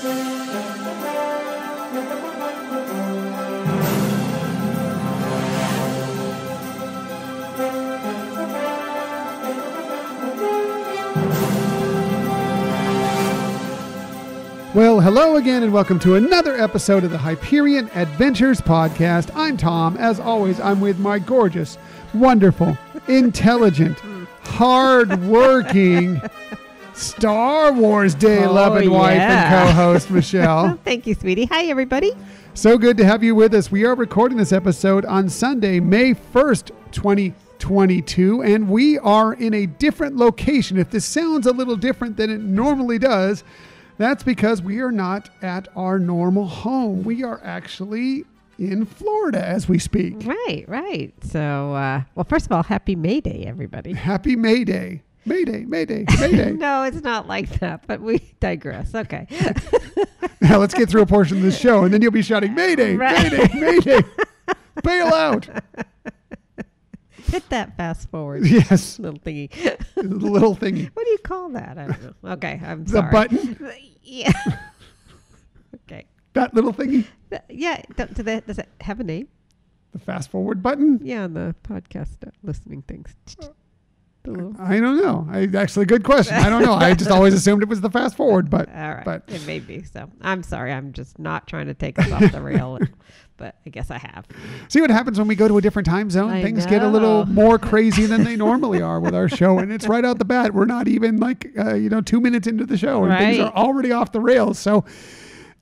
Well, hello again and welcome to another episode of the Hyperion Adventures Podcast. I'm Tom. As always, I'm with my gorgeous, wonderful, intelligent, hard-working Star Wars Day loving wife and co-host, Michelle. Thank you, sweetie. Hi, everybody. So good to have you with us. We are recording this episode on Sunday, May 1st, 2022, and we are in a different location. If this sounds a little different than it normally does, that's because we are not at our normal home. We are actually in Florida as we speak. Right. So, well, first of all, happy May Day, everybody. Happy May Day. May Day, May Day, May Day. No, it's not like that, but we digress. Okay. Now let's get through a portion of the show, and then you'll be shouting, May Day, May Day, May Day. Bail out. Hit that fast forward. Yes. Little thingy. The little thingy. What do you call that? I don't know. Okay, I'm the sorry. The button? Yeah. Okay. That little thingy? Yeah. Does it have a name? The fast forward button? Yeah, on the podcast listening things. I don't know. Actually, good question. I don't know. I just always assumed it was the fast forward, but all right, but it may be. So I'm sorry. I'm just not trying to take us off the rail, but I guess I have. See what happens when we go to a different time zone? Things get a little more crazy than they normally are with our show, and it's right out the bat. We're not even like 2 minutes into the show, and things are already off the rails. So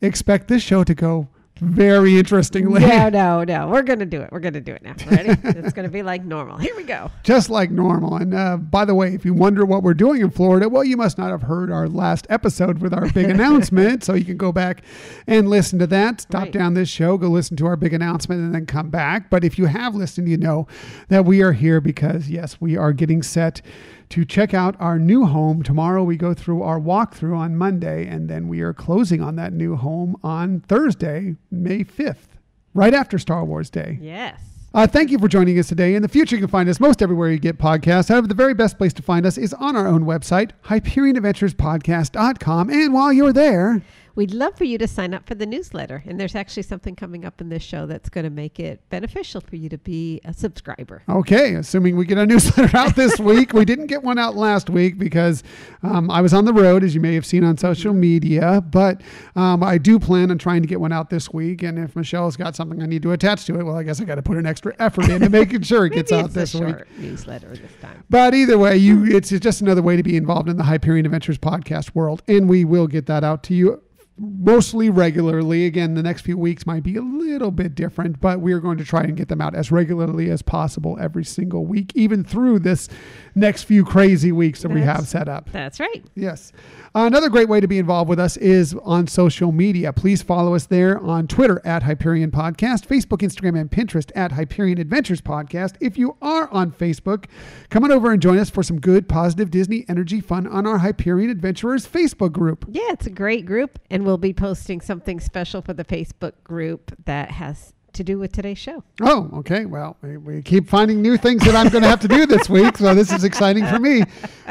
expect this show to go very interestingly. No. We're going to do it. We're going to do it now. Ready? It's going to be like normal. Here we go. Just like normal. And by the way, if you wonder what we're doing in Florida, well, you must not have heard our last episode with our big announcement. So you can go back and listen to that. Stop down this show, go listen to our big announcement, and then come back. But if you have listened, you know that we are here because, yes, we are getting set to check out our new home. Tomorrow we go through our walkthrough on Monday, and then we are closing on that new home on Thursday, May 5th, right after Star Wars Day. Yes. Thank you for joining us today. In the future, you can find us most everywhere you get podcasts. However, the very best place to find us is on our own website, HyperionAdventuresPodcast.com. And while you're there, we'd love for you to sign up for the newsletter. And there's actually something coming up in this show that's going to make it beneficial for you to be a subscriber. Okay, assuming we get a newsletter out this week. We didn't get one out last week because I was on the road, as you may have seen on social media. But I do plan on trying to get one out this week. And if Michelle's got something I need to attach to it, well, I guess I got to put an extra effort into making sure it gets out this week. Maybe it's a short newsletter this time. But either way, it's just another way to be involved in the Hyperion Adventures podcast world. And we will get that out to you mostly regularly. Again, the next few weeks might be a little bit different, but we are going to try and get them out as regularly as possible every single week, even through this next few crazy weeks that we have set up. That's right. Yes. Another great way to be involved with us is on social media. Please follow us there on Twitter at Hyperion Podcast, Facebook, Instagram, and Pinterest at Hyperion Adventures Podcast. If you are on Facebook, come on over and join us for some good, positive Disney energy fun on our Hyperion Adventurers Facebook group. Yeah, it's a great group, and we'll be posting something special for the Facebook group that has to do with today's show. Oh, okay. Well, we keep finding new things that I'm going to have to do this week, so this is exciting for me.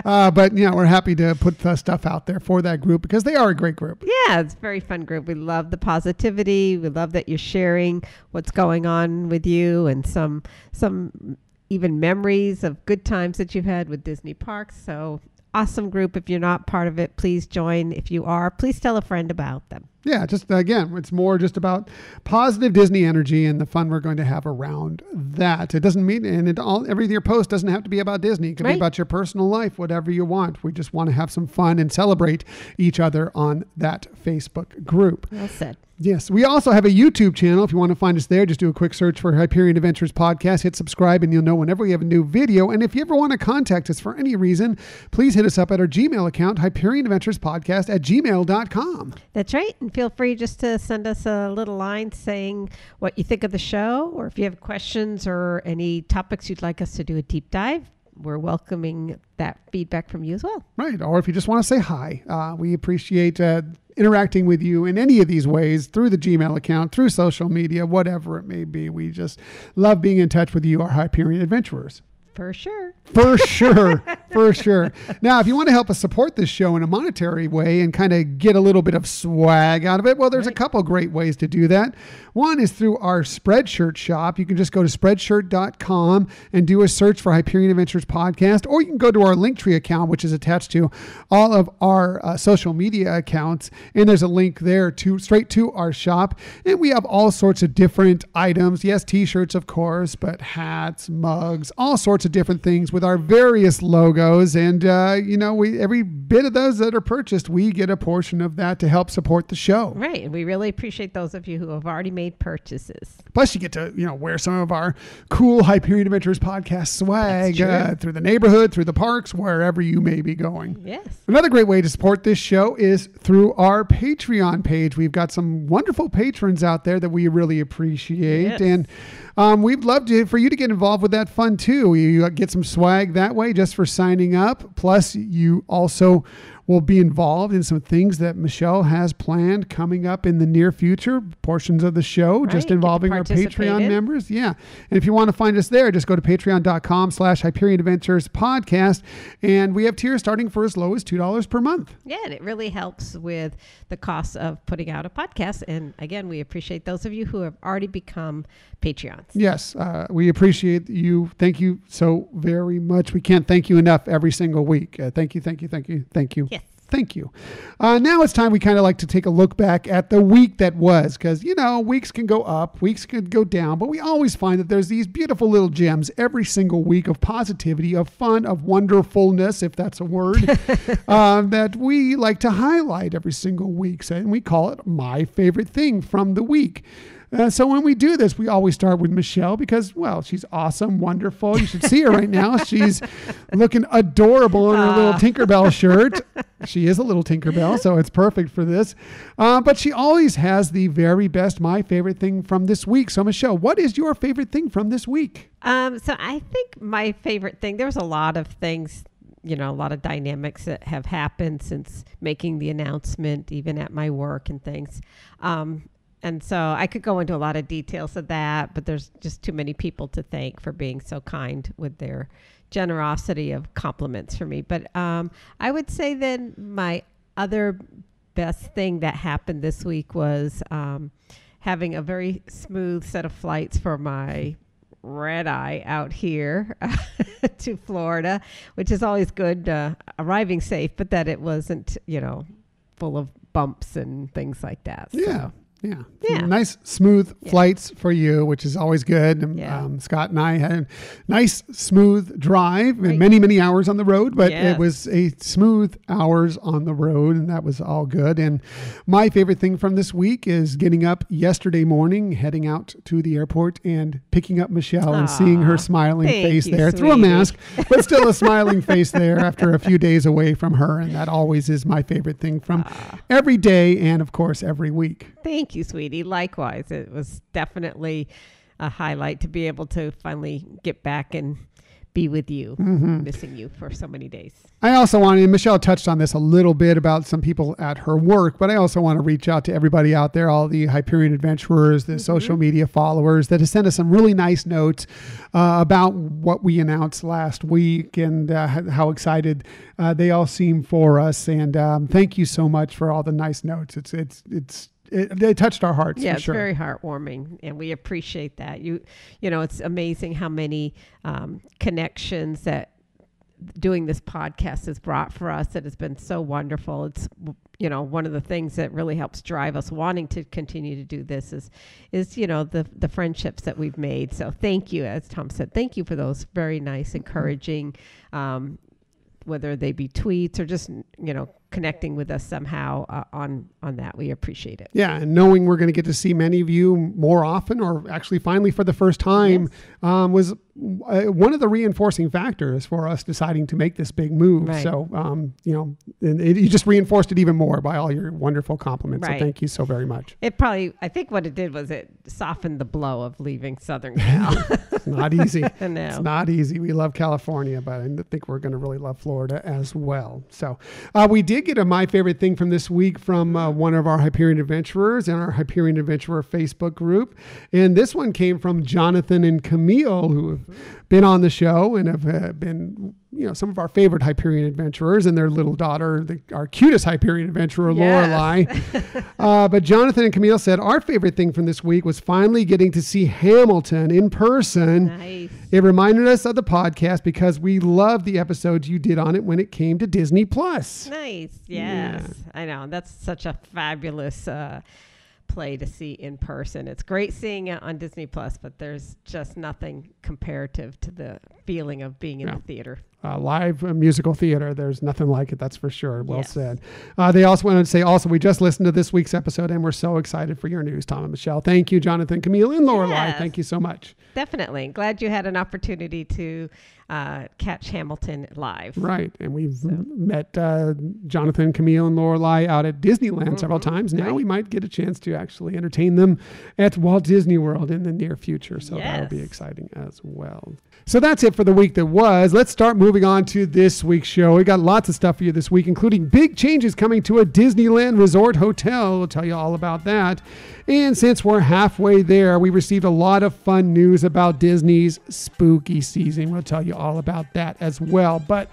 But we're happy to put stuff out there for that group because they are a great group. Yeah, it's a very fun group. We love the positivity. We love that you're sharing what's going on with you and some even memories of good times that you've had with Disney parks. So awesome group. If you're not part of it, please join. If you are, please tell a friend about them. Yeah, just again, it's more just about positive Disney energy and the fun we're going to have around that. It doesn't mean, and every your post doesn't have to be about Disney. It could be about your personal life, whatever you want. We just want to have some fun and celebrate each other on that Facebook group. Well said. Yes. We also have a YouTube channel. If you want to find us there, just do a quick search for Hyperion Adventures Podcast, hit subscribe, and you'll know whenever we have a new video. And if you ever want to contact us for any reason, please hit us up at our Gmail account, HyperionAdventuresPodcast@gmail.com. That's right. And feel free just to send us a little line saying what you think of the show, or if you have questions or any topics you'd like us to do a deep dive. We're welcoming that feedback from you as well. Right. Or if you just want to say hi, we appreciate interacting with you in any of these ways through the Gmail account, through social media, whatever it may be. We just love being in touch with you, our Hyperion adventurers. For sure. For sure. For sure. Now, if you want to help us support this show in a monetary way and kind of get a little bit of swag out of it, well, there's a couple great ways to do that. One is through our Spreadshirt shop. You can just go to spreadshirt.com and do a search for Hyperion Adventures Podcast, or you can go to our Linktree account, which is attached to all of our social media accounts. And there's a link there straight to our shop. And we have all sorts of different items. Yes, t-shirts, of course, but hats, mugs, all sorts of different things with our various logos. And, every bit of those that are purchased, we get a portion of that to help support the show. Right. And we really appreciate those of you who have already made purchases. Plus, you get to, wear some of our cool Hyperion Adventures Podcast swag through the neighborhood, through the parks, wherever you may be going. Yes. Another great way to support this show is through our Patreon page. We've got some wonderful patrons out there that we really appreciate. Yes. And we'd love for you to get involved with that fun too. You get some swag that way just for signing up. Plus, you also will be involved in some things that Michelle has planned coming up in the near future, portions of the show, just involving our Patreon members. Yeah. And if you want to find us there, just go to patreon.com/Hyperion Adventures Podcast. And we have tiers starting for as low as $2 per month. Yeah. And it really helps with the cost of putting out a podcast. And again, we appreciate those of you who have already become Patreons. Yes. We appreciate you. Thank you so very much. We can't thank you enough every single week. Thank you. Thank you. Thank you. Thank you. Yes. Thank you. Now it's time we kind of like to take a look back at the week that was, because, weeks can go up, weeks can go down, but we always find that there's these beautiful little gems every single week of positivity, of fun, of wonderfulness, if that's a word, that we like to highlight every single week. And we call it My Favorite Thing from the Week. So when we do this, we always start with Michelle because, well, she's awesome, wonderful. You should see her right now. She's looking adorable in her little Tinkerbell shirt. She is a little Tinkerbell, so it's perfect for this. But she always has the very best My Favorite Thing from this week. So, Michelle, what is your favorite thing from this week? So I think my favorite thing, there's a lot of things, a lot of dynamics that have happened since making the announcement, even at my work and things. And so I could go into a lot of details of that, but there's just too many people to thank for being so kind with their generosity of compliments for me. But I would say then my other best thing that happened this week was having a very smooth set of flights for my red eye out here to Florida, which is always good, arriving safe, but that it wasn't, full of bumps and things like that. Yeah. Yeah. Nice, smooth flights for you, which is always good. Scott and I had a nice, smooth drive and many, many hours on the road, but it was a smooth hours on the road, and that was all good. And my favorite thing from this week is getting up yesterday morning, heading out to the airport and picking up Michelle and seeing her smiling face there through a mask, but still a smiling face there after a few days away from her. And that always is my favorite thing from every day and, of course, every week. Thank you, sweetie. Likewise, it was definitely a highlight to be able to finally get back and be with you, missing you for so many days. I also wanted, and Michelle touched on this a little bit about some people at her work, but I also want to reach out to everybody out there, all the Hyperion adventurers, the social media followers that have sent us some really nice notes about what we announced last week and how excited they all seem for us. And thank you so much for all the nice notes. They touched our hearts. Yeah, for it's sure. very heartwarming, and we appreciate that. It's amazing how many connections that doing this podcast has brought for us. That has been so wonderful. It's one of the things that really helps drive us wanting to continue to do this is the friendships that we've made. So thank you, as Tom said, thank you for those very nice, encouraging, whether they be tweets or just connecting with us somehow on that. We appreciate it. Yeah, and knowing we're going to get to see many of you more often, or actually finally for the first time, was one of the reinforcing factors for us deciding to make this big move. Right. So, and you just reinforced it even more by all your wonderful compliments. Right. So thank you so very much. I think what it did was it softened the blow of leaving Southern Cal. It's not easy. No. It's not easy. We love California, but I think we're going to really love Florida as well. So we did get a My Favorite Thing from this week from one of our Hyperion Adventurers in our Hyperion Adventurer Facebook group. And this one came from Jonathan and Camille, who have been on the show and have been, some of our favorite Hyperion Adventurers, and their little daughter, our cutest Hyperion Adventurer, Lorelai. But Jonathan and Camille said, our favorite thing from this week was finally getting to see Hamilton in person. Nice. It reminded us of the podcast because we loved the episodes you did on it when it came to Disney Plus. Nice. Yes. Yeah. I know. That's such a fabulous play to see in person. It's great seeing it on Disney Plus, but there's just nothing comparative to the feeling of being in the theater. Live musical theater. There's nothing like it. That's for sure. Well said. They also wanted to say, we just listened to this week's episode and we're so excited for your news, Tom and Michelle. Thank you, Jonathan, Camille, and Lorelai. Yes. Thank you so much. Definitely. Glad you had an opportunity to catch Hamilton live. Right. And we've met Jonathan, Camille, and Lorelai out at Disneyland several times. Now we might get a chance to actually entertain them at Walt Disney World in the near future. So that'll be exciting as well. So that's it for the week that was. Let's start moving on to this week's show. We got lots of stuff for you this week, including big changes coming to a Disneyland Resort Hotel. We'll tell you all about that. And since we're halfway there, we received a lot of fun news about Disney's spooky season. We'll tell you all about that as well. But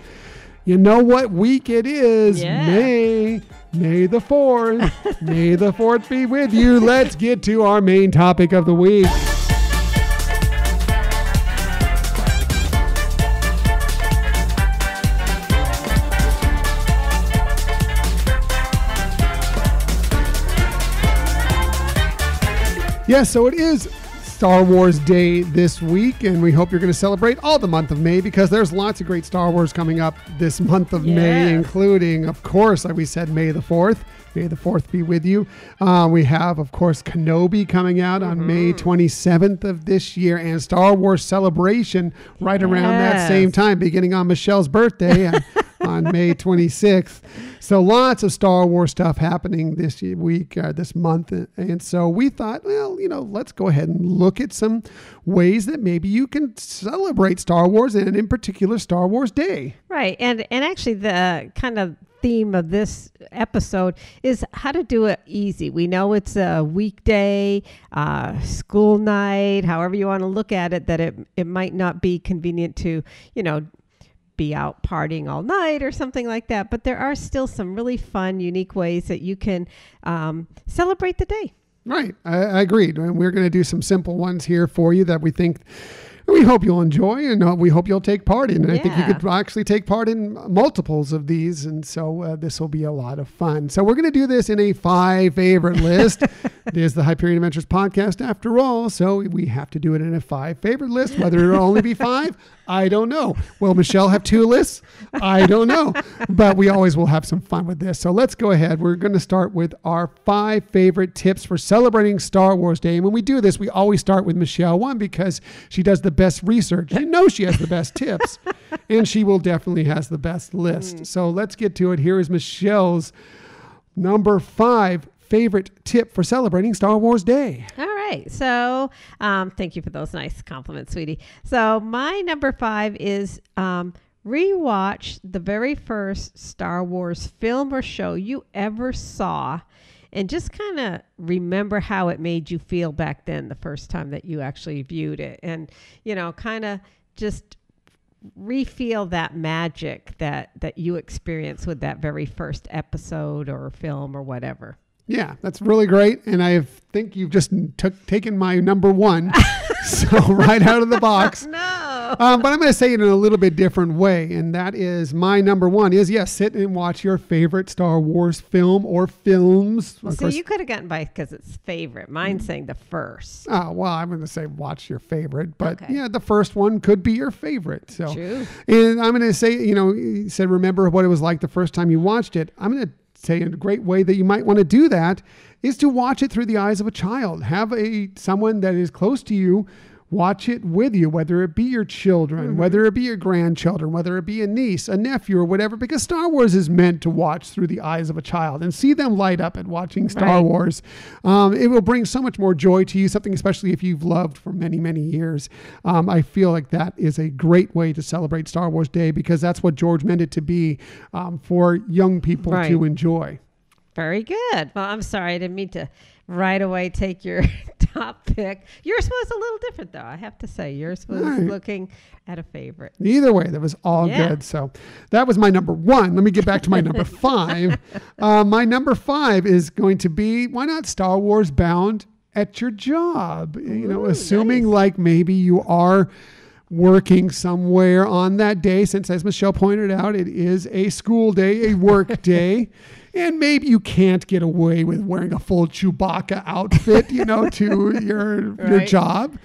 you know what week it is? May the 4th. May the 4th be with you. Let's get to our main topic of the week. Yes, so it is Star Wars Day this week, and we hope you're going to celebrate all the month of May because there's lots of great Star Wars coming up this month of May, including, of course, like we said, May the 4th. May the 4th be with you. We have, of course, Kenobi coming out on May 27th of this year, and Star Wars Celebration right around that same time, beginning on Michelle's birthday on May 26th. So lots of Star Wars stuff happening this week, this month. And so we thought, let's go ahead and look at some ways that maybe you can celebrate Star Wars, and in particular Star Wars Day. Right. And actually the kind of theme of this episode is how to do it easy. We know it's a weekday, school night, however you want to look at it, that it might not be convenient to, be out partying all night or something like that. But there are still some really fun, unique ways that you can celebrate the day. Right. I agreed. And we're going to do some simple ones here for you that we hope you'll enjoy, and we hope you'll take part in. And I think you could actually take part in multiples of these. And so this will be a lot of fun. So we're going to do this in a 5 favorite list. It is the Hyperion Adventures podcast after all. So we have to do it in a 5 favorite list. Whether it'll only be 5, I don't know. Will Michelle have 2 lists? I don't know. But we always will have some fun with this. So let's go ahead. We're going to start with our 5 favorite tips for celebrating Star Wars Day. And when we do this, we always start with Michelle. One, because she does the best research. You know she has the best tips. And she will definitely has the best list. So let's get to it. Here is Michelle's number 5 favorite tip for celebrating Star Wars Day. All right. So thank you for those nice compliments, sweetie. So my number 5 is rewatch the very first Star Wars film or show you ever saw, and just kind of remember how it made you feel back then, the first time that you actually viewed it, and kind of just re-feel that magic that you experienced with that very first episode or film or whatever. Yeah, that's really great. And I think you've just taken my number 1. So right out of the box. No. But I'm going to say it in a little bit different way. And that is my number 1 is, sit and watch your favorite Star Wars film or films. Well, see, you could have gotten by because it's favorite. Mine's saying the first. Oh, well, I'm going to say watch your favorite. But the first one could be your favorite. So, true. And I'm going to say, you said remember what it was like the first time you watched it. I'm going to say a great way that you might want to do that is to watch it through the eyes of a child. Have someone that is close to you watch it with you, whether it be your children, whether it be your grandchildren, whether it be a niece, a nephew, or whatever, because Star Wars is meant to watch through the eyes of a child and see them light up at watching Star Wars. It will bring so much more joy to you, something especially if you've loved for many, many years. I feel like that is a great way to celebrate Star Wars Day, because that's what George meant it to be, for young people to enjoy. Very good. Well, I'm sorry, I didn't mean to right away take your top pick. Yours was a little different, though, I have to say. Yours was looking at a favorite. Either way, that was all good. So that was my number 1. Let me get back to my number 5. My number 5 is going to be, why not Star Wars bound at your job? Assuming like maybe you are working somewhere on that day, since, as Michelle pointed out, it is a school day, a work day. And maybe you can't get away with wearing a full Chewbacca outfit, to your job.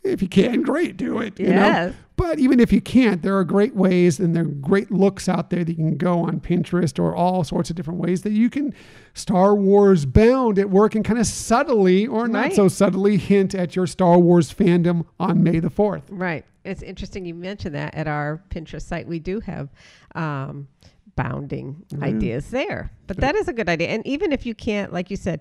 If you can, great, do it. You know? But even if you can't, there are great ways, and there are great looks out there that you can go on Pinterest or all sorts of different ways that you can Star Wars bound at work and kind of subtly or not so subtly hint at your Star Wars fandom on May the 4th. Right. It's interesting you mentioned that. At our Pinterest site, we do have bounding ideas there. But that is a good idea. And even if you can't, like you said,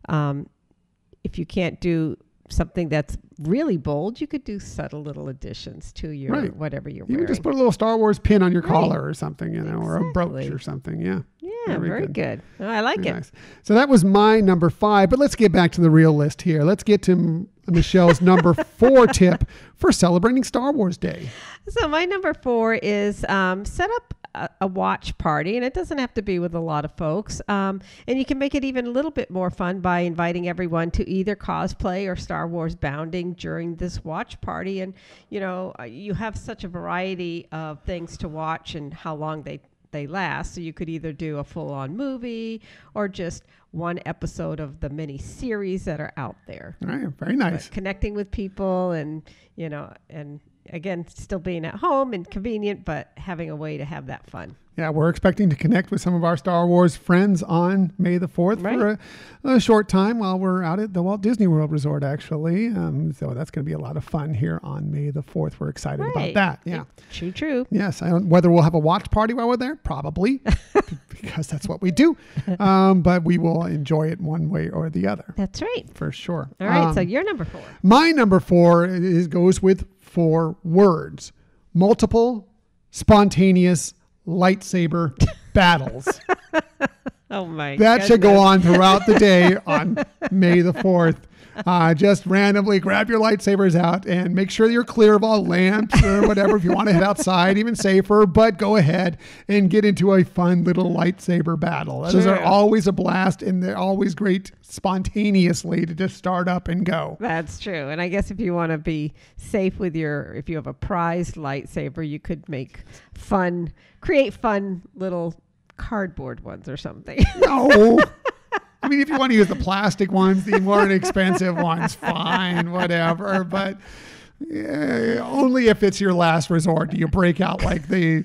if you can't do something that's really bold, you could do subtle little additions to your whatever you're wearing. You just put a little Star Wars pin on your collar or something, or a brooch or something. Yeah, very good. Oh, I like it. Nice. So that was my number 5, but let's get back to the real list here. Let's get to Michelle's number 4 tip for celebrating Star Wars Day. So my number 4 is set up a watch party, and it doesn't have to be with a lot of folks. And you can make it even a little bit more fun by inviting everyone to either cosplay or Star Wars bounding during this watch party. And, you have such a variety of things to watch and how long they last. So you could either do a full-on movie or just one episode of the mini series that are out there. All right, very nice. But connecting with people and, and again, still being at home and convenient, but having a way to have that fun. Yeah, we're expecting to connect with some of our Star Wars friends on May the 4th for a short time while we're out at the Walt Disney World Resort, actually. So that's going to be a lot of fun here on May the 4th. We're excited about that. Yeah. True. Yes. Whether we'll have a watch party while we're there, probably, because that's what we do. But we will enjoy it one way or the other. That's right. For sure. All right. So your number 4. My number 4 goes with 4 words: multiple, spontaneous, lightsaber battles. Oh my God. That should go on throughout the day on May the 4th. Just randomly grab your lightsabers out and make sure you're clear of all lamps or whatever. If you want to head outside, even safer, but go ahead and get into a fun little lightsaber battle. Those are always a blast, and they're always great spontaneously to just start up and go. That's true. And I guess if you want to be safe with if you have a prized lightsaber, you could create fun little cardboard ones or something. No. I mean, if you want to use the plastic ones, the more inexpensive ones, fine, whatever. But only if it's your last resort do you break out like the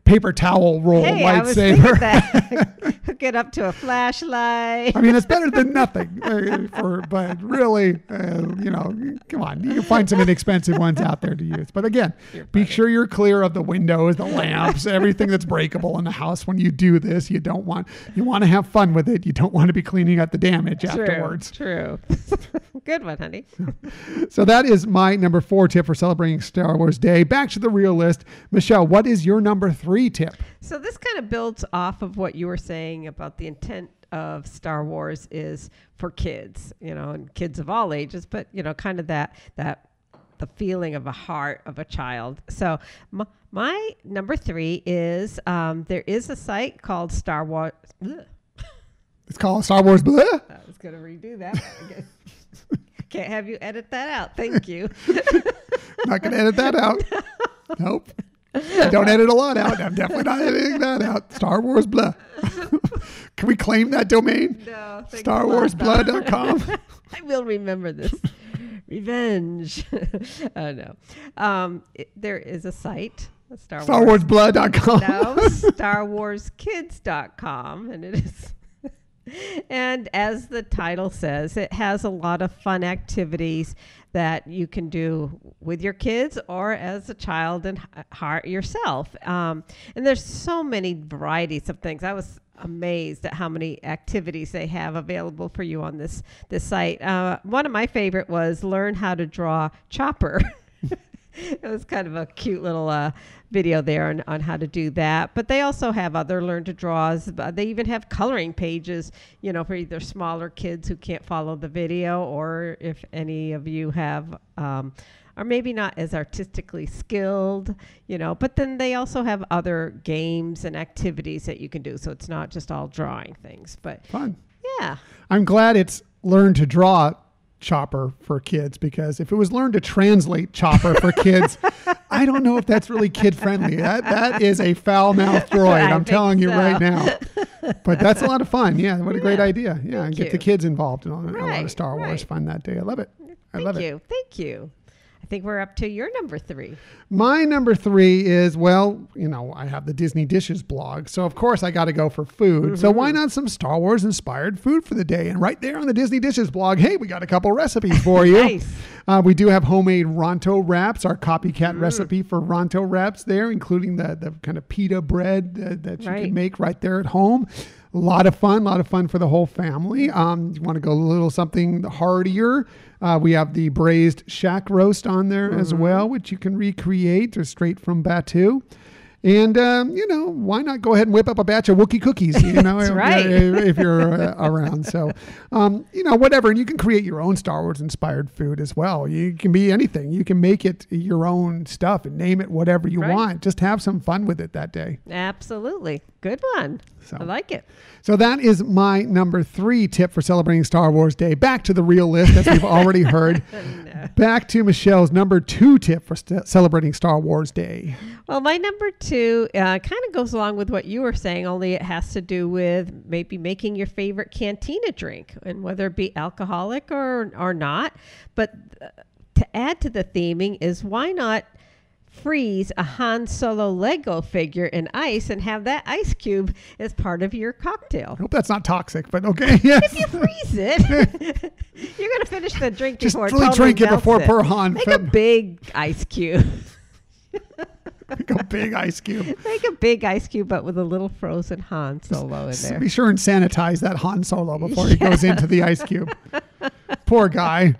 paper towel roll lightsaber. I was thinking that. Hook it up to a flashlight. I mean, it's better than nothing. But really, come on. You can find some inexpensive ones out there to use. But again, be sure you're clear of the windows, the lamps, everything that's breakable in the house when you do this. You want to have fun with it. You don't want to be cleaning up the damage afterwards. True. Good one, honey. So that is my number 4 tip for celebrating Star Wars Day. Back to the real list. Michelle, what is your number 3 tip? So this kind of builds off of what you were saying about the intent of Star Wars is for kids, and kids of all ages, but kind of that the feeling of a heart of a child. So my number 3 is there is a site called Star Wars. It's called Star Wars Blah. I was going to redo that. I guess. Can't have you edit that out. Thank you. Not going to edit that out. Nope. I don't edit a lot out. I'm definitely not editing that out. Star Wars Blah. Can we claim that domain? No. StarWarsBlah.com. I will remember this. Revenge. No. There is a site. StarWarsBlah.com. No, StarWarsKids.com. And it is And as the title says, it has a lot of fun activities that you can do with your kids or as a child and heart yourself. And there's so many varieties of things. I was amazed at how many activities they have available for you on this site. One of my favorite was learn how to draw Chopper. It was kind of a cute little video there on how to do that. But they also have other learn to draws. They even have coloring pages, for either smaller kids who can't follow the video, or if any of you have, are maybe not as artistically skilled, But then they also have other games and activities that you can do. So it's not just all drawing things. But fun. Yeah. I'm glad it's learn to draw Chopper for kids, because if it was learn to translate Chopper for kids, I don't know if that's really kid friendly. That is a foul mouthed droid. I'm telling you right now. But that's a lot of fun. Yeah, what a great idea. Yeah, and get the kids involved in a lot of Star Wars fun that day. I love it. Thank you. I think we're up to your number 3. My number 3 is, I have the Disney Dishes blog. So, of course, I got to go for food. Mm-hmm. So why not some Star Wars inspired food for the day? And right there on the Disney Dishes blog, hey, we got a couple recipes for you. Nice. We do have homemade Ronto wraps, our copycat recipe for Ronto wraps there, including the kind of pita bread that you can make right there at home. A lot of fun for the whole family. You want to go a little something heartier. We have the braised shack roast on there as well, which you can recreate or straight from Batu. And, why not go ahead and whip up a batch of Wookiee cookies, That's right. if you're around. So, whatever. And you can create your own Star Wars inspired food as well. You can be anything. You can make it your own stuff and name it whatever you want. Just have some fun with it that day. Absolutely. Good one. I like it. So that is my number 3 tip for celebrating Star Wars Day. Back to the real list, as we've already heard. No. Back to Michelle's number 2 tip for celebrating Star Wars Day. Well, my number 2 kind of goes along with what you were saying, only it has to do with maybe making your favorite cantina drink, and whether it be alcoholic or not. But to add to the theming is, why not freeze a Han Solo Lego figure in ice and have that ice cube as part of your cocktail? I hope that's not toxic, but okay. Yes. If you freeze it, you're going to finish the drink before just really drink it before poor Han. Make a big ice cube. Make a big ice cube. Make a big ice cube, but with a little frozen Han Solo in there. Be sure and sanitize that Han Solo before he goes into the ice cube. Poor guy.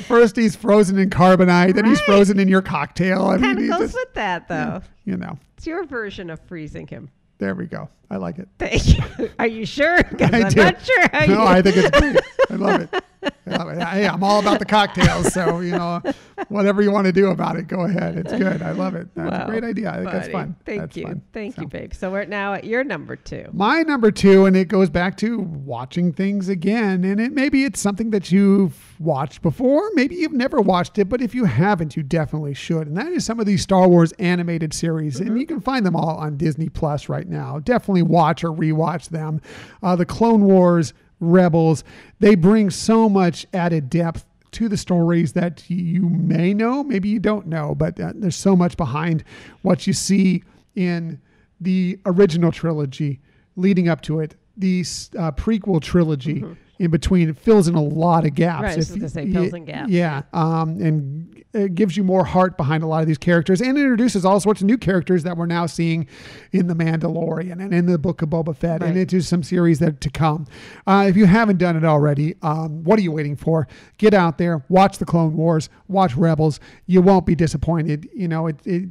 First he's frozen in carbonite, then he's frozen in your cocktail. Kind of goes with that, though. It's your version of freezing him. There we go. I like it. Thank you. Are you sure? I'm not sure. I think it's great. I love it. Hey, I'm all about the cocktails, so whatever you want to do about it, go ahead. It's good. I love it. That's a great idea. I think that's fun. Thank you. Thank you, babe. So we're now at your number 2. My number 2, and it goes back to watching things again. And maybe it's something that you've watched before. Maybe you've never watched it, but if you haven't, you definitely should. And that is some of these Star Wars animated series. And you can find them all on Disney Plus right now. Definitely watch or rewatch them. The Clone Wars, Rebels, they bring so much added depth to the stories that you may know, maybe you don't know, but there's so much behind what you see in the original trilogy leading up to it. The prequel trilogy in between, it fills in a lot of gaps. Right, I was going to say fills in gaps. Yeah, and it gives you more heart behind a lot of these characters, and introduces all sorts of new characters that we're now seeing in The Mandalorian and in the Book of Boba Fett and into some series that to come. If you haven't done it already, what are you waiting for? Get out there, watch the Clone Wars, watch Rebels. You won't be disappointed.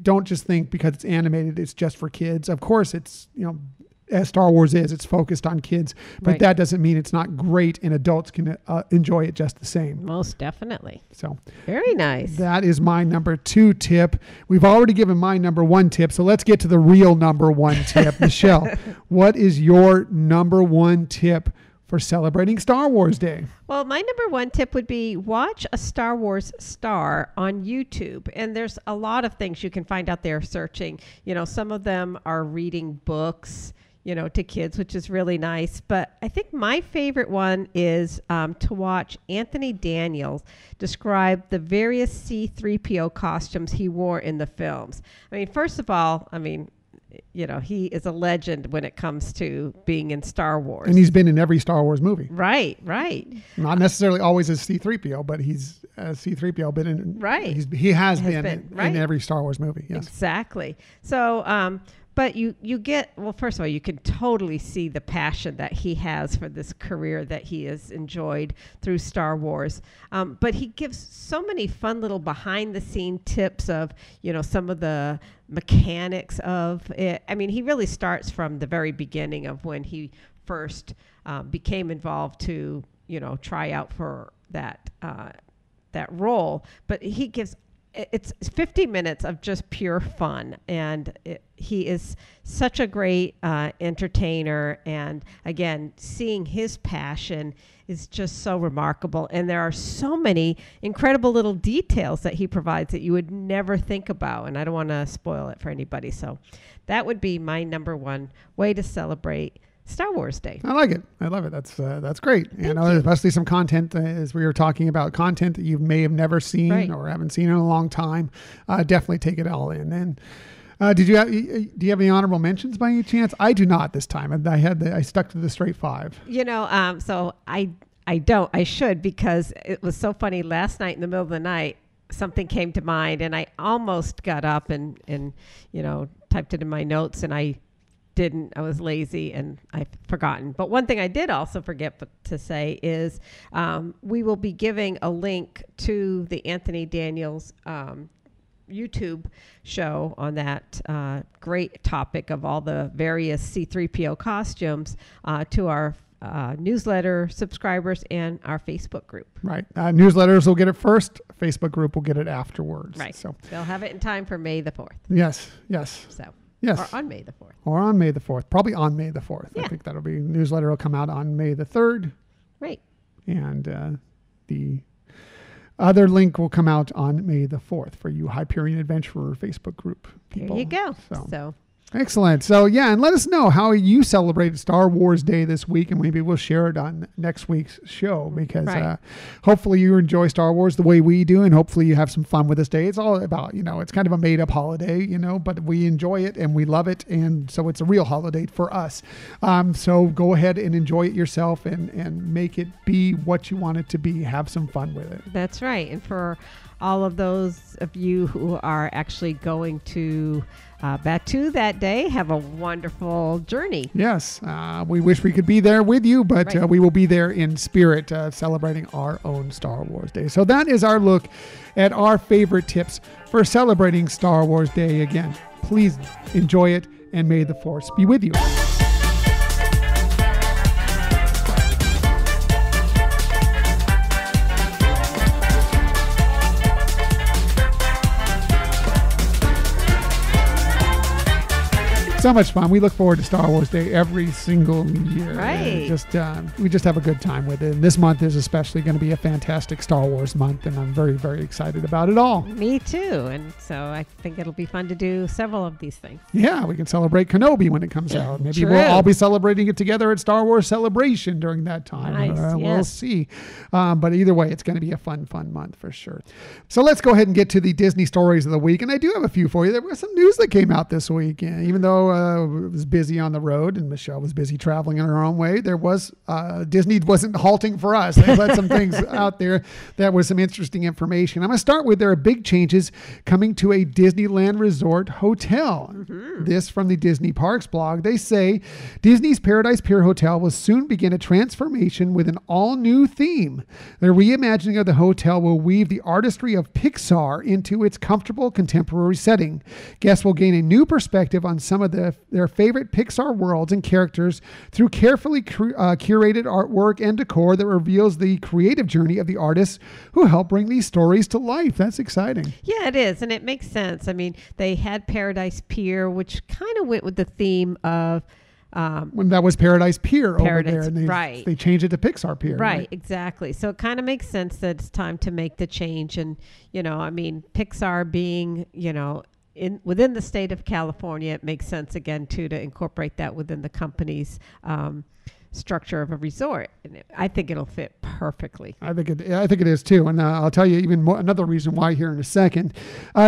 Don't just think because it's animated, it's just for kids. Of course, it's as Star Wars is, it's focused on kids, but that doesn't mean it's not great and adults can enjoy it just the same. Most definitely. So very nice. That is my number 2 tip. We've already given my number 1 tip, so let's get to the real number 1 tip. Michelle, what is your number 1 tip for celebrating Star Wars Day? Well, my number 1 tip would be watch a Star Wars star on YouTube. And there's a lot of things you can find out there searching. Some of them are reading books, to kids, which is really nice. But I think my favorite one is to watch Anthony Daniels describe the various C-3PO costumes he wore in the films. First of all, he is a legend when it comes to being in Star Wars. And he's been in every Star Wars movie. Right. Not necessarily always as C-3PO, but he's C-3PO been in. Right. He has been in every Star Wars movie. Yes. Exactly. So, but you get, well, first of all, you can totally see the passion that he has for this career that he has enjoyed through Star Wars. But he gives so many fun little behind the scene tips of, some of the mechanics of it. I mean, he really starts from the very beginning of when he first became involved to, try out for that role. But he gives it's 50 minutes of just pure fun, and he is such a great entertainer, and again, seeing his passion is just so remarkable, and there are so many incredible little details that he provides that you would never think about, and I don't want to spoil it for anybody, so that would be my number one way to celebrate Star Wars Day. I like it. I love it. That's great. Thank you. Especially some content, as we were talking about, content that you may have never seen or haven't seen in a long time. Definitely take it all in. And do you have any honorable mentions by any chance? I do not this time. I stuck to the straight 5. So I don't. I should, because it was so funny. Last night in the middle of the night, something came to mind, and I almost got up and typed it in my notes, and I didn't. I was lazy and I've forgotten. But one thing I did also forget to say is we will be giving a link to the Anthony Daniels YouTube show on that great topic of all the various C-3PO costumes to our newsletter subscribers and our Facebook group. Right. Newsletters will get it first. Facebook group will get it afterwards. Right. So they'll have it in time for May the 4th. Yes. So. Yes. Or on May the 4th. Or on May the 4th. Probably on May the 4th. Yeah. I think that'll be, newsletter will come out on May the 3rd. Right. And the other link will come out on May the 4th for you Hyperion Adventurer Facebook group people. There you go. So excellent. So yeah, and let us know how you celebrated Star Wars Day this week, and maybe we'll share it on next week's show, because hopefully you enjoy Star Wars the way we do, and hopefully you have some fun with this day. It's all about, it's kind of a made up holiday, but we enjoy it and we love it, and so it's a real holiday for us. So go ahead and enjoy it yourself and make it be what you want it to be. Have some fun with it. That's right. And for all of those of you who are actually going to Batu that day, have a wonderful journey. Yes, we wish we could be there with you, but we will be there in spirit, celebrating our own Star Wars Day. So that is our look at our favorite tips for celebrating Star Wars Day. Again, please enjoy it, and may the Force be with you. So much fun. We look forward to Star Wars Day every single year. Right. We just have a good time with it. And this month is especially going to be a fantastic Star Wars month, and I'm very, very excited about it all. Me too. And so I think it'll be fun to do several of these things. Yeah, we can celebrate Kenobi when it comes out. Maybe we'll all be celebrating it together at Star Wars Celebration during that time. Nice. We'll see. But either way, it's going to be a fun month for sure. So let's go ahead and get to the Disney stories of the week. And I do have a few for you. There was some news that came out this week, even though was busy on the road and Michelle was busy traveling in her own way. There was Disney wasn't halting for us. They let some things out there that was some interesting information. I'm going to start with there are big changes coming to a Disneyland Resort Hotel. Mm-hmm. This from the Disney Parks blog. They say Disney's Paradise Pier Hotel will soon begin a transformation with an all-new theme. The reimagining of the hotel will weave the artistry of Pixar into its comfortable contemporary setting. Guests will gain a new perspective on some of their favorite Pixar worlds and characters through carefully curated artwork and decor that reveals the creative journey of the artists who help bring these stories to life. That's exciting. Yeah, it is. And it makes sense. I mean, they had Paradise Pier, which kind of went with the theme of when that was Paradise Pier over there. And they changed it to Pixar Pier. Right, exactly. So it kind of makes sense that it's time to make the change. And, Pixar being, within the state of California, it makes sense again too to incorporate that within the company's structure of a resort. And I think it'll fit perfectly. I think it is too, and I'll tell you even more, another reason why here in a second.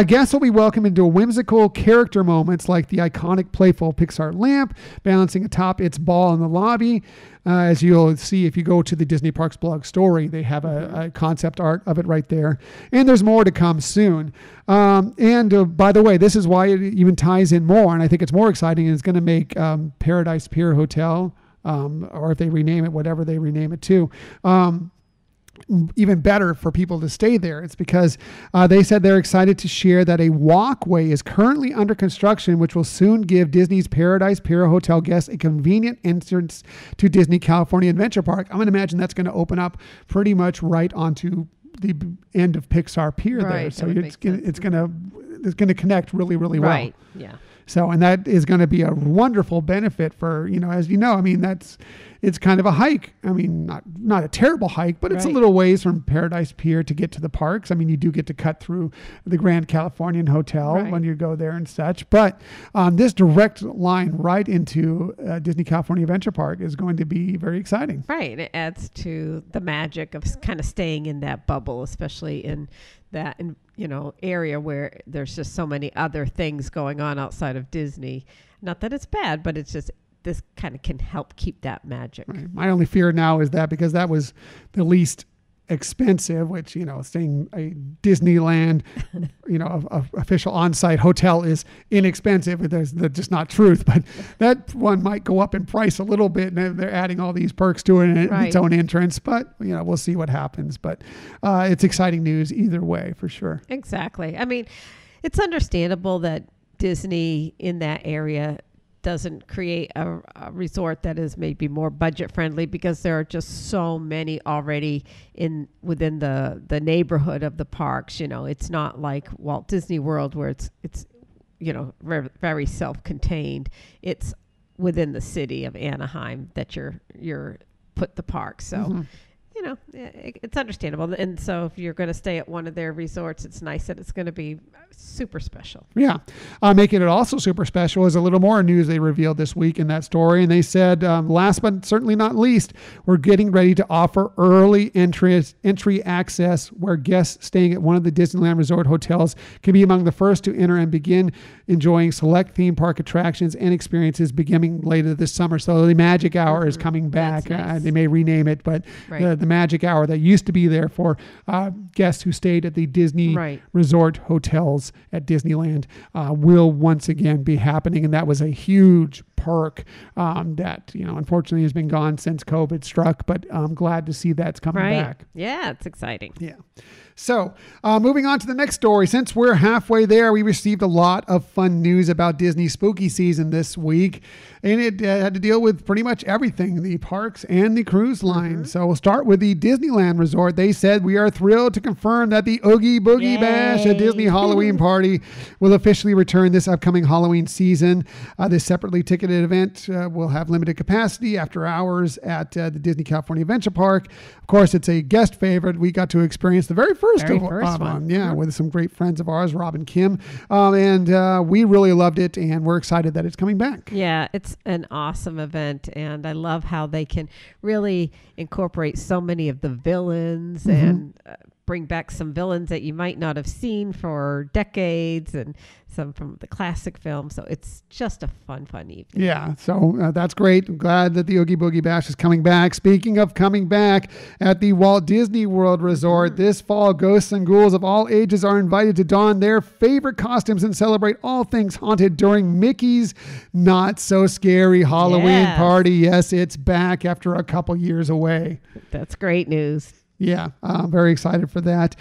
Guests will be welcomed into whimsical character moments like the iconic playful Pixar lamp balancing atop its ball in the lobby. As you'll see if you go to the Disney Parks blog story, they have a concept art of it right there. And there's more to come soon. And by the way, this is why it even ties in more, and I think it's more exciting, and it's going to make Paradise Pier Hotel, or if they rename it, whatever they rename it to, even better for people to stay there. It's because they said they're excited to share that a walkway is currently under construction, which will soon give Disney's Paradise Pier Hotel guests a convenient entrance to Disney California Adventure Park. I'm going to imagine that's going to open up pretty much right onto the end of Pixar Pier there. So it's going to connect really, really well. Right. Yeah. So, and that is going to be a wonderful benefit for, as you know, I mean, it's kind of a hike. I mean, not a terrible hike, but it's a little ways from Paradise Pier to get to the parks. I mean, you do get to cut through the Grand Californian Hotel when you go there and such. But this direct line right into Disney California Adventure Park is going to be very exciting. Right. And it adds to the magic of kind of staying in that bubble, especially in that, area where there's just so many other things going on outside of Disney. Not that it's bad, but it's just, this kind of can help keep that magic. Right. My only fear now is that because that was the least expensive, which, staying a Disneyland, official on-site hotel is inexpensive. That's just not truth, but that one might go up in price a little bit, and they're adding all these perks to it and its own entrance, but we'll see what happens. But it's exciting news either way, for sure. Exactly. I mean, it's understandable that Disney in that area doesn't create a resort that is maybe more budget friendly, because there are just so many already within the neighborhood of the parks. It's not like Walt Disney World where it's very, very self-contained. It's within the city of Anaheim that you're put the park. So it's understandable. And so if you're going to stay at one of their resorts, it's nice that it's going to be super special. Yeah. Making it also super special is a little more news they revealed this week in that story. And they said, last but certainly not least, we're getting ready to offer early entry access where guests staying at one of the Disneyland Resort hotels can be among the first to enter and begin enjoying select theme park attractions and experiences beginning later this summer. So the Magic Hour is coming back. Nice. They may rename it, but the Magic Hour that used to be there for guests who stayed at the Disney Resort hotels at Disneyland will once again be happening. And that was a huge perk that, unfortunately has been gone since COVID struck, but I'm glad to see that's coming back. Yeah, it's exciting. Yeah. So moving on to the next story. Since we're halfway there, we received a lot of fun news about Disney spooky season this week, and it had to deal with pretty much everything, the parks and the cruise line. So we'll start with the Disneyland Resort. They said, we are thrilled to confirm that the Oogie Boogie Bash, a Disney Halloween party, will officially return this upcoming Halloween season. This separately ticketed event will have limited capacity after hours at the Disney California Adventure Park. Of course, it's a guest favorite. We got to experience the very first one. Yeah, with some great friends of ours, Rob and Kim. And we really loved it, and we're excited that it's coming back. Yeah, it's an awesome event, and I love how they can really incorporate so many of the villains and bring back some villains that you might not have seen for decades, and some from the classic film. So it's just a fun evening. Yeah, so that's great. I'm glad that the Oogie Boogie Bash is coming back. Speaking of coming back, at the Walt Disney World Resort this fall, ghosts and ghouls of all ages are invited to don their favorite costumes and celebrate all things haunted during Mickey's Not So Scary Halloween party. Yes, it's back after a couple years away. That's great news. Yeah, I'm very excited for that.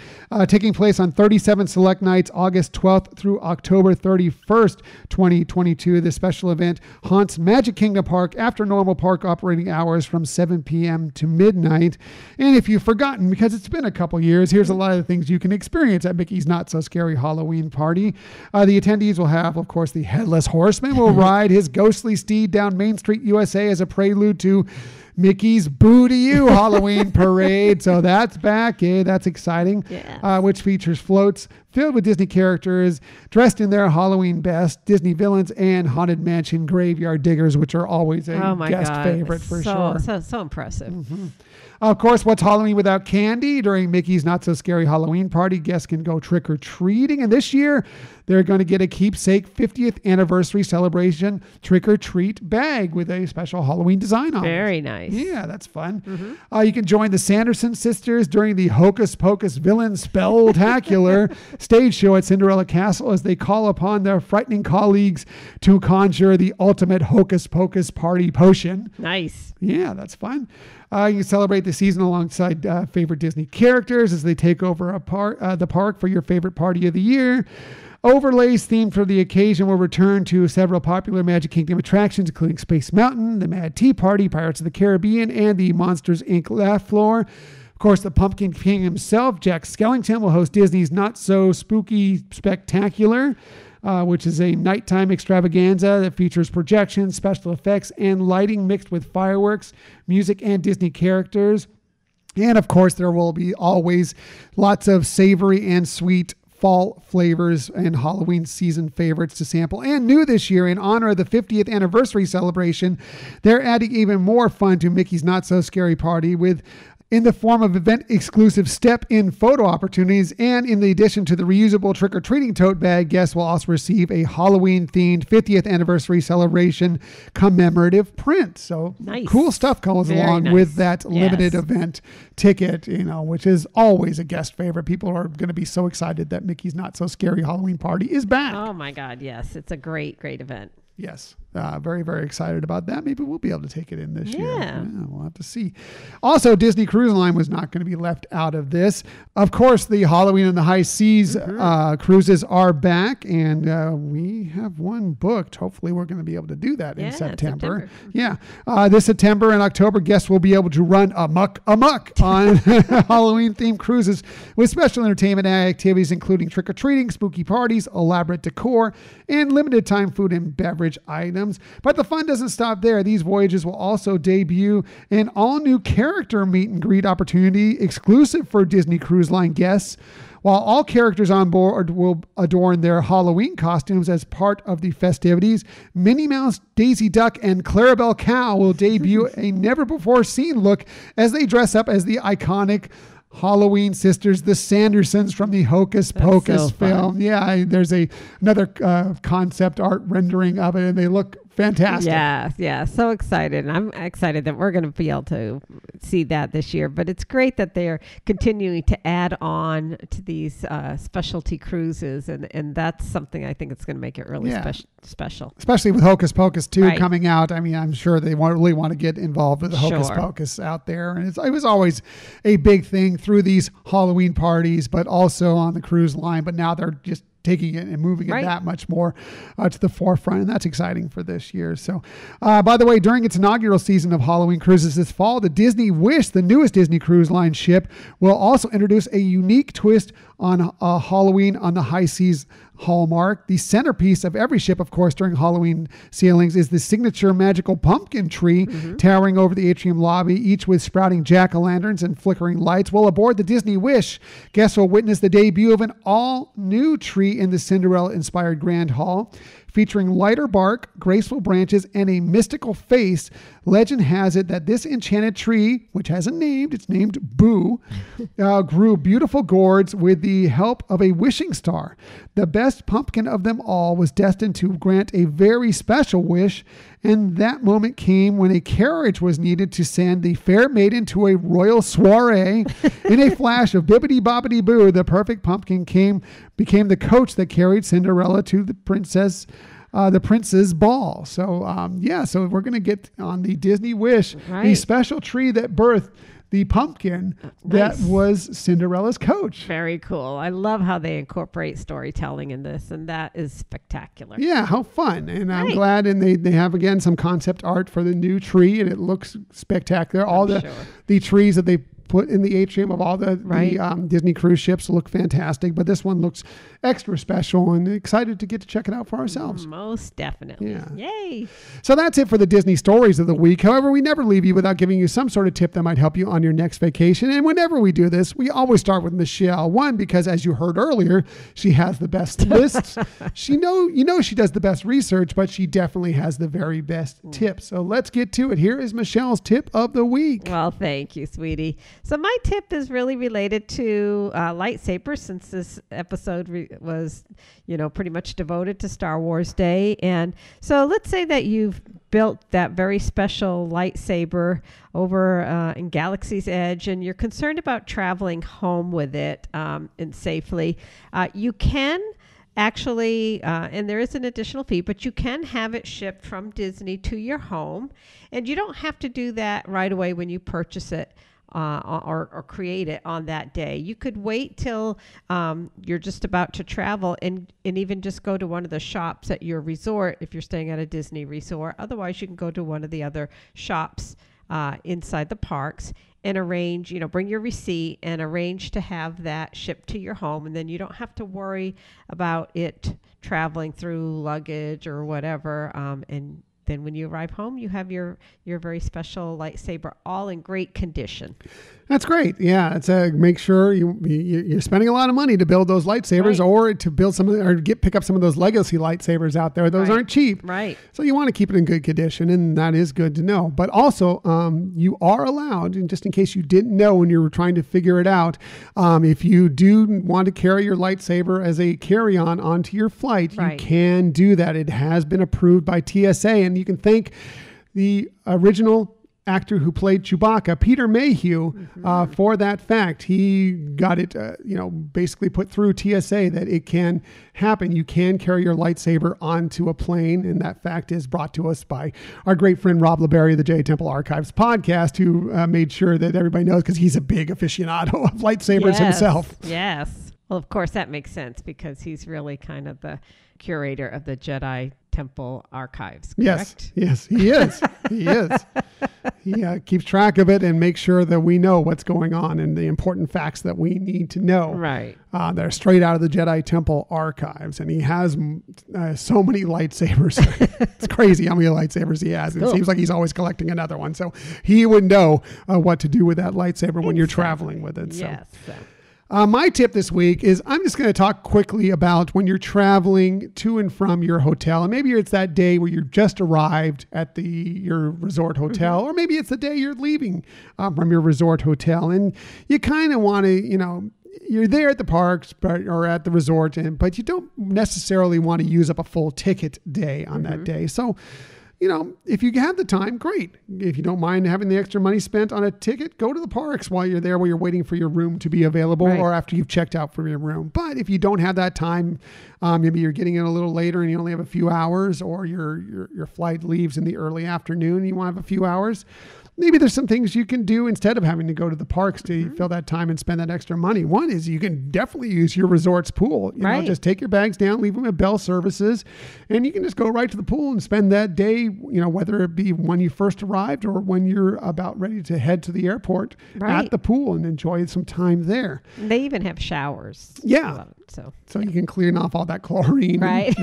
Taking place on 37 select nights, August 12th through October 31st, 2022. This special event haunts Magic Kingdom Park after normal park operating hours from 7 p.m. to midnight. And if you've forgotten, because it's been a couple years, here's a lot of the things you can experience at Mickey's Not So Scary Halloween party. The attendees will have, of course, the Headless Horseman will ride his ghostly steed down Main Street, USA as a prelude to Mickey's Boo to You Halloween Parade. So that's back. That's exciting. Yes. Which features floats filled with Disney characters dressed in their Halloween best, Disney villains, and Haunted Mansion graveyard diggers, which are always a guest favorite for sure. So impressive. Mm-hmm. Of course, what's Halloween without candy? During Mickey's Not So Scary Halloween Party, guests can go trick-or-treating. And this year, they're going to get a keepsake 50th anniversary celebration trick-or-treat bag with a special Halloween design on it. Very nice. Yeah, that's fun. Mm-hmm. You can join the Sanderson sisters during the Hocus Pocus Villain Spelltacular stage show at Cinderella Castle as they call upon their frightening colleagues to conjure the ultimate Hocus Pocus party potion. Nice. Yeah, that's fun. You can celebrate the season alongside favorite Disney characters as they take over the park for your favorite party of the year. Overlays themed for the occasion will return to several popular Magic Kingdom attractions, including Space Mountain, the Mad Tea Party, Pirates of the Caribbean, and the Monsters, Inc. laugh floor. Of course, the Pumpkin King himself, Jack Skellington, will host Disney's Not So Spooky Spectacular, which is a nighttime extravaganza that features projections, special effects, and lighting mixed with fireworks, music, and Disney characters. And of course, there will be always lots of savory and sweet fall flavors and Halloween season favorites to sample. And new this year, in honor of the 50th anniversary celebration, they're adding even more fun to Mickey's Not So Scary Party in the form of event-exclusive step-in photo opportunities, and in addition to the reusable trick-or-treating tote bag, guests will also receive a Halloween-themed 50th anniversary celebration commemorative print. So nice. Cool stuff comes along with that limited event ticket, which is always a guest favorite. People are going to be so excited that Mickey's Not So Scary Halloween Party is back. Oh my God, yes. It's a great, great event. Yes. Very, very excited about that. Maybe we'll be able to take it in this year. Yeah, we'll have to see. Also, Disney Cruise Line was not going to be left out of this. Of course, the Halloween and the High Seas cruises are back, and we have one booked. Hopefully, we're going to be able to do that in September. Yeah. This September and October, guests will be able to run amok on Halloween-themed cruises with special entertainment activities, including trick-or-treating, spooky parties, elaborate decor, and limited-time food and beverage items. But the fun doesn't stop there. These voyages will also debut an all-new character meet and greet opportunity exclusive for Disney Cruise Line guests. While all characters on board will adorn their Halloween costumes as part of the festivities, Minnie Mouse, Daisy Duck, and Clarabelle Cow will debut a never-before-seen look as they dress up as the iconic Halloween sisters, the Sandersons from the Hocus Pocus film. Yeah, there's another concept art rendering of it, and they look fantastic. Yeah. So excited. And I'm excited that we're going to be able to see that this year. But it's great that they're continuing to add on to these specialty cruises. And that's something I think it's going to make it really special. Especially with Hocus Pocus 2 coming out. I mean, I'm sure they really want to get involved with the Hocus Pocus out there. And it was always a big thing through these Halloween parties, but also on the cruise line. But now they're just taking it and moving it that much more to the forefront. And that's exciting for this year. So, by the way, during its inaugural season of Halloween cruises this fall, the Disney Wish, the newest Disney Cruise Line ship, will also introduce a unique twist on Halloween on the High Seas hallmark. The centerpiece of every ship, of course, during Halloween sailings is the signature magical pumpkin tree towering over the atrium lobby, each with sprouting jack-o'-lanterns and flickering lights. Well, aboard the Disney Wish, guests will witness the debut of an all-new tree in the Cinderella-inspired Grand Hall. Featuring lighter bark, graceful branches, and a mystical face, legend has it that this enchanted tree, which has a name, it's named Boo, grew beautiful gourds with the help of a wishing star. The best pumpkin of them all was destined to grant a very special wish, and that moment came when a carriage was needed to send the fair maiden to a royal soiree. In a flash of bibbidi-bobbidi-boo, the perfect pumpkin became the coach that carried Cinderella to the prince's ball. So, so we're going to get on the Disney Wish, the special tree that birthed the pumpkin that was Cinderella's coach. Very cool. I love how they incorporate storytelling in this, and that is spectacular. Yeah, how fun. And I'm glad, and they have, again, some concept art for the new tree, and it looks spectacular. All the trees that they put in the atrium of all the Disney cruise ships look fantastic, but this one looks extra special, and excited to get to check it out for ourselves. Most definitely. Yeah. Yay. So that's it for the Disney stories of the week. However, we never leave you without giving you some sort of tip that might help you on your next vacation. And whenever we do this, we always start with Michelle. One, because as you heard earlier, she has the best lists. She does the best research, but she definitely has the very best tips. So let's get to it. Here is Michelle's tip of the week. Well, thank you, sweetie. So my tip is really related to lightsabers, since this episode was, pretty much devoted to Star Wars Day. And so let's say that you've built that very special lightsaber over in Galaxy's Edge, and you're concerned about traveling home with it and safely. You can actually, and there is an additional fee, but you can have it shipped from Disney to your home, and you don't have to do that right away when you purchase it. Or create it on that day. You could wait till you're just about to travel and even just go to one of the shops at your resort if you're staying at a Disney resort. Otherwise, you can go to one of the other shops inside the parks and arrange, bring your receipt and arrange to have that shipped to your home. And then you don't have to worry about it traveling through luggage or whatever. And then when you arrive home, you have your very special lightsaber all in great condition. That's great. Yeah, it's make sure you're spending a lot of money to build those lightsabers, or to build pick up some of those legacy lightsabers out there. Those aren't cheap, right? So you want to keep it in good condition, and that is good to know. But also, you are allowed, and just in case you didn't know when you were trying to figure it out, if you do want to carry your lightsaber as a carry-on onto your flight, you can do that. It has been approved by TSA, and you can thank the original actor who played Chewbacca, Peter Mayhew, for that fact. He got it, basically put through TSA that it can happen. You can carry your lightsaber onto a plane, and that fact is brought to us by our great friend Rob LeBerry of the Jedi Temple Archives podcast, who made sure that everybody knows, because he's a big aficionado of lightsabers himself. Yes. Well, of course, that makes sense, because he's really kind of the curator of the Jedi Temple Archives, correct? Yes, he is. He is. He keeps track of it and makes sure that we know what's going on and the important facts that we need to know. Right. That are straight out of the Jedi Temple Archives. And he has so many lightsabers. It's crazy how many lightsabers he has. Cool. It seems like he's always collecting another one. So he would know what to do with that lightsaber when you're traveling with it. Yes. So. My tip this week is, I'm just going to talk quickly about when you're traveling to and from your hotel. And maybe it's that day where you're just arrived at your resort hotel, or maybe it's the day you're leaving from your resort hotel. And you kind of want to, you're there at the parks or at the resort, but you don't necessarily want to use up a full ticket day on that day. So, if you have the time, great. If you don't mind having the extra money spent on a ticket, go to the parks while you're there, while you're waiting for your room to be available, or after you've checked out from your room. But if you don't have that time, maybe you're getting in a little later and you only have a few hours, or your flight leaves in the early afternoon and you want to have a few hours, maybe there's some things you can do instead of having to go to the parks to fill that time and spend that extra money. One is you can definitely use your resort's pool. You know, just take your bags down, leave them at Bell Services, and you can just go right to the pool and spend that day, whether it be when you first arrived or when you're about ready to head to the airport at the pool, and enjoy some time there. They even have showers. Yeah. So you can clean off all that chlorine, and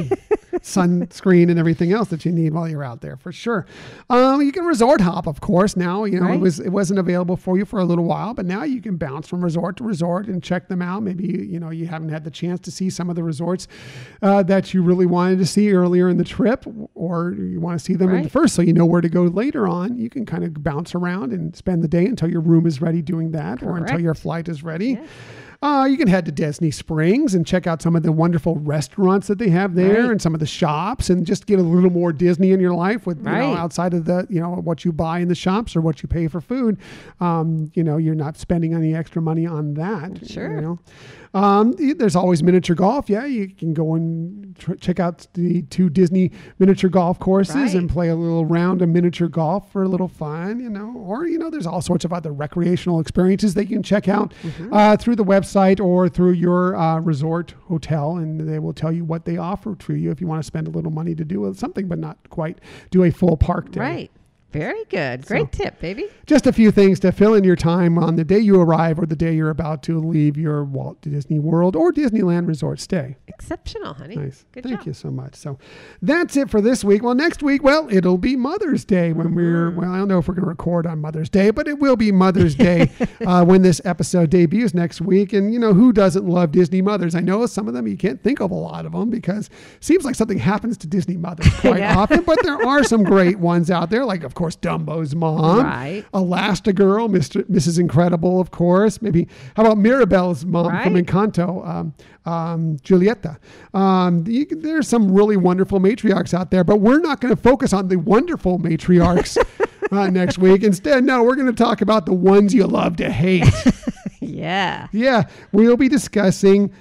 sunscreen and everything else that you need while you're out there, for sure. You can resort hop, of course. Now, it wasn't available for you for a little while, but now you can bounce from resort to resort and check them out. Maybe, you haven't had the chance to see some of the resorts that you really wanted to see earlier in the trip, or you want to see them in the first, so you know where to go later on. You can kind of bounce around and spend the day until your room is ready doing that, or until your flight is ready. Yeah. You can head to Disney Springs and check out some of the wonderful restaurants that they have there, and some of the shops, and just get a little more Disney in your life with, outside of the, what you buy in the shops or what you pay for food. You're not spending any extra money on that. Sure. There's always miniature golf. Yeah, you can go and check out the 2 Disney miniature golf courses and play a little round of miniature golf for a little fun, or, there's all sorts of other recreational experiences that you can check out through the website or through your resort hotel, and they will tell you what they offer to you if you want to spend a little money to do something, but not quite do a full park day. Right. Very good. Great tip, baby. Just a few things to fill in your time on the day you arrive or the day you're about to leave your Walt Disney World or Disneyland Resort stay. Exceptional, honey. Nice. Good Thank job. you so much. So that's it for this week. Well, next week, it'll be Mother's Day when I don't know if we're going to record on Mother's Day, but it will be Mother's Day when this episode debuts next week. And, who doesn't love Disney mothers? I know some of them, you can't think of a lot of them because it seems like something happens to Disney mothers quite often, but there are some great ones out there, like, of course, Dumbo's mom, Right. Elastigirl, Mrs. Incredible, of course. Maybe, how about Mirabelle's mom from Encanto, Julieta. There's some really wonderful matriarchs out there, but we're not going to focus on the wonderful matriarchs next week. Instead, no, we're going to talk about the ones you love to hate. Yeah. Yeah, we'll be discussing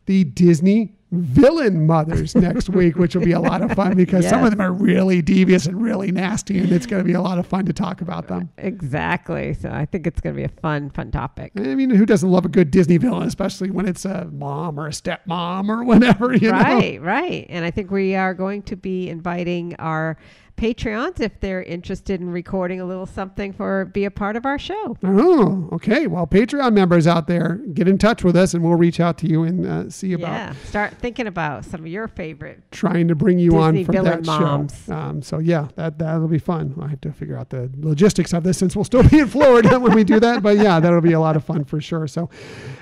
the Disney villain mothers next week, which will be a lot of fun because some of them are really devious and really nasty, and it's going to be a lot of fun to talk about them. Exactly. So I think it's going to be a fun topic. I mean, who doesn't love a good Disney villain, especially when it's a mom or a stepmom or whatever, you know? Right. And I think we are going to be inviting our Patreons if they're interested in recording a little something be a part of our show. Oh, okay. Well, Patreon members out there, get in touch with us and we'll reach out to you and see about start thinking about some of your favorite trying to bring you Disney on for villain that moms. show. So yeah, that'll be fun. I have to figure out the logistics of this since we'll still be in Florida when we do that. But yeah, that'll be a lot of fun for sure. So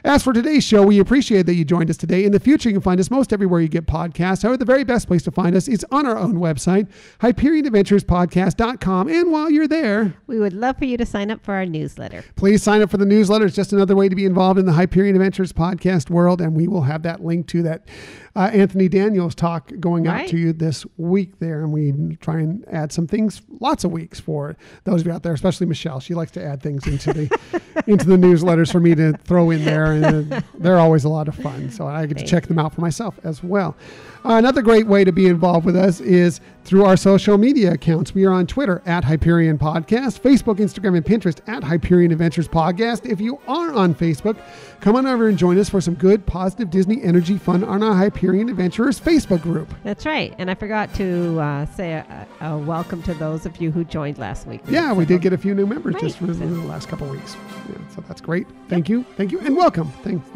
as for today's show, we appreciate that you joined us today. In the future, you can find us most everywhere you get podcasts. However, the very best place to find us is on our own website, HyperionAdventuresPodcast.com. And while you're there, we would love for you to sign up for our newsletter. Please sign up for the newsletter. It's just another way to be involved in the Hyperion Adventures podcast world. And we will have that link to that Anthony Daniels talk going out to you this week there. And we try and add some things, lots of weeks for those of you out there, especially Michelle. She likes to add things into the newsletters for me to throw in there. And they're always a lot of fun. So I get to check them out for myself as well. Another great way to be involved with us is through our social media accounts. We are on Twitter at Hyperion Podcast, Facebook, Instagram, and Pinterest at Hyperion Adventures Podcast. If you are on Facebook, come on over and join us for some good, positive Disney energy fun on our Hyperion Adventurers Facebook group. That's right. And I forgot to say a welcome to those of you who joined last week. Yeah, we did get a few new members just for the last couple of weeks. Yeah, so that's great. Thank you, and welcome. Thanks.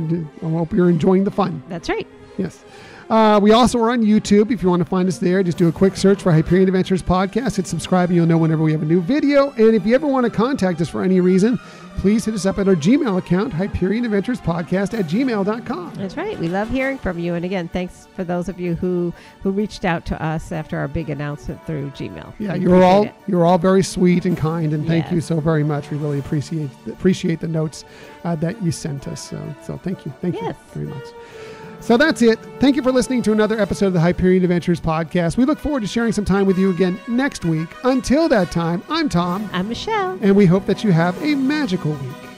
I hope you're enjoying the fun. That's right. Yes. We also are on YouTube. If you want to find us there, just do a quick search for Hyperion Adventures Podcast. Hit subscribe and you'll know whenever we have a new video. And if you ever want to contact us for any reason, please hit us up at our Gmail account, HyperionAdventuresPodcast@gmail.com. That's right. We love hearing from you. And again, thanks for those of you who reached out to us after our big announcement through Gmail. Yeah, you're all very sweet and kind, and thank you so very much. We really appreciate the notes that you sent us. So thank you. Thank you very much. So that's it. Thank you for listening to another episode of the Hyperion Adventures podcast. We look forward to sharing some time with you again next week. Until that time, I'm Tom. I'm Michelle. And we hope that you have a magical week.